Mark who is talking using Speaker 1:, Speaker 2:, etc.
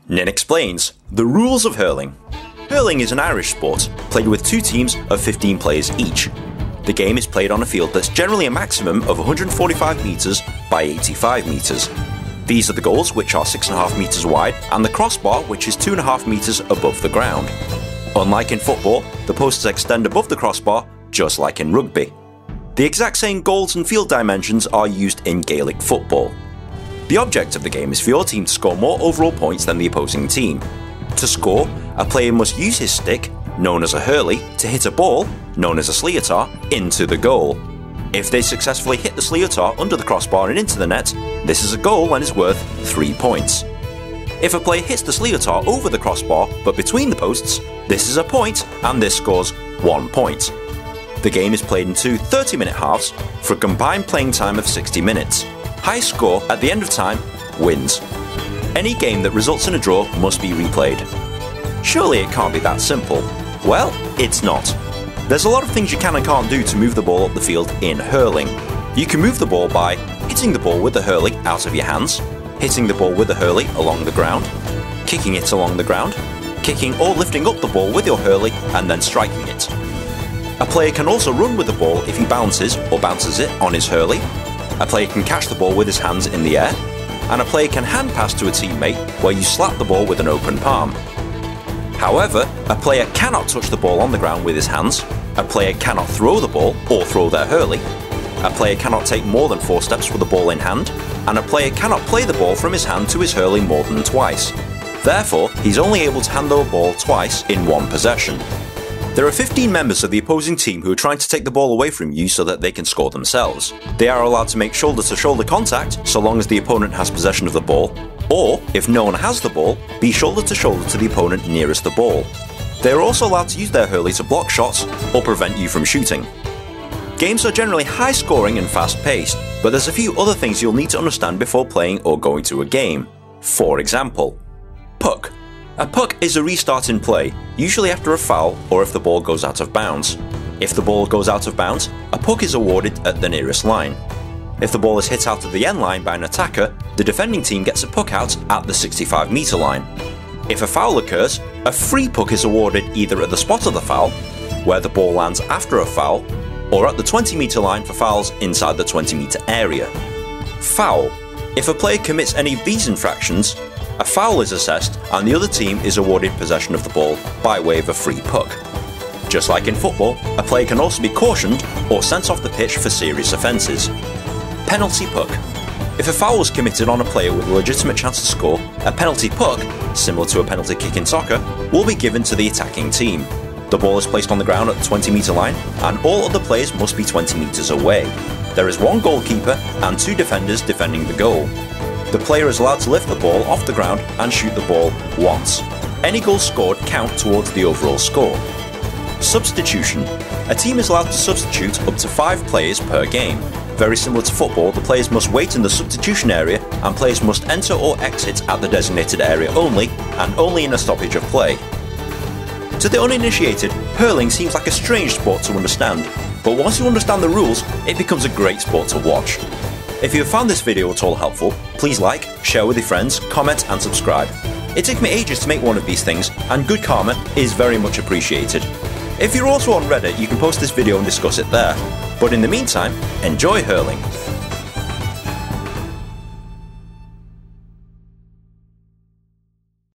Speaker 1: Ninh explains the rules of hurling. Hurling is an Irish sport, played with two teams of 15 players each. The game is played on a field that's generally a maximum of 145 metres by 85 metres. These are the goals, which are 6.5 metres wide, and the crossbar, which is 2.5 metres above the ground. Unlike in football, the posts extend above the crossbar, just like in rugby. The exact same goals and field dimensions are used in Gaelic football. The object of the game is for your team to score more overall points than the opposing team. To score, a player must use his stick, known as a hurley, to hit a ball, known as a sliotar, into the goal. If they successfully hit the sliotar under the crossbar and into the net, this is a goal and is worth 3 points. If a player hits the sliotar over the crossbar but between the posts, this is a point and this scores 1 point. The game is played in two 30-minute halves for a combined playing time of 60 minutes. High score at the end of time wins. Any game that results in a draw must be replayed. Surely it can't be that simple. Well, it's not. There's a lot of things you can and can't do to move the ball up the field in hurling. You can move the ball by hitting the ball with the hurley out of your hands, hitting the ball with the hurley along the ground, kicking it along the ground, kicking or lifting up the ball with your hurley and then striking it. A player can also run with the ball if he bounces or bounces it on his hurley. A player can catch the ball with his hands in the air, and a player can hand pass to a teammate where you slap the ball with an open palm. However, a player cannot touch the ball on the ground with his hands, a player cannot throw the ball or throw their hurley, a player cannot take more than 4 steps with the ball in hand, and a player cannot play the ball from his hand to his hurley more than twice. Therefore, he's only able to hand the ball twice in one possession. There are 15 members of the opposing team who are trying to take the ball away from you so that they can score themselves. They are allowed to make shoulder-to-shoulder contact so long as the opponent has possession of the ball, or, if no one has the ball, be shoulder-to-shoulder to the opponent nearest the ball. They are also allowed to use their hurley to block shots or prevent you from shooting. Games are generally high-scoring and fast-paced, but there's a few other things you'll need to understand before playing or going to a game. For example, puck. A puck is a restart in play, usually after a foul or if the ball goes out of bounds. If the ball goes out of bounds, a puck is awarded at the nearest line. If the ball is hit out of the end line by an attacker, the defending team gets a puck out at the 65-metre line. If a foul occurs, a free puck is awarded either at the spot of the foul, where the ball lands after a foul, or at the 20-metre line for fouls inside the 20-metre area. Foul. If a player commits any of these infractions, a foul is assessed and the other team is awarded possession of the ball by way of a free puck. Just like in football, a player can also be cautioned or sent off the pitch for serious offences. Penalty puck. If a foul was committed on a player with a legitimate chance to score, a penalty puck, similar to a penalty kick in soccer, will be given to the attacking team. The ball is placed on the ground at the 20-metre line and all other players must be 20 metres away. There is one goalkeeper and 2 defenders defending the goal. The player is allowed to lift the ball off the ground and shoot the ball once. Any goals scored count towards the overall score. Substitution. A team is allowed to substitute up to 5 players per game. Very similar to football, the players must wait in the substitution area and players must enter or exit at the designated area only, and only in a stoppage of play. To the uninitiated, hurling seems like a strange sport to understand, but once you understand the rules, it becomes a great sport to watch. If you have found this video at all helpful, please like, share with your friends, comment and subscribe. It took me ages to make one of these things, and good karma is very much appreciated. If you're also on Reddit, you can post this video and discuss it there. But in the meantime, enjoy hurling.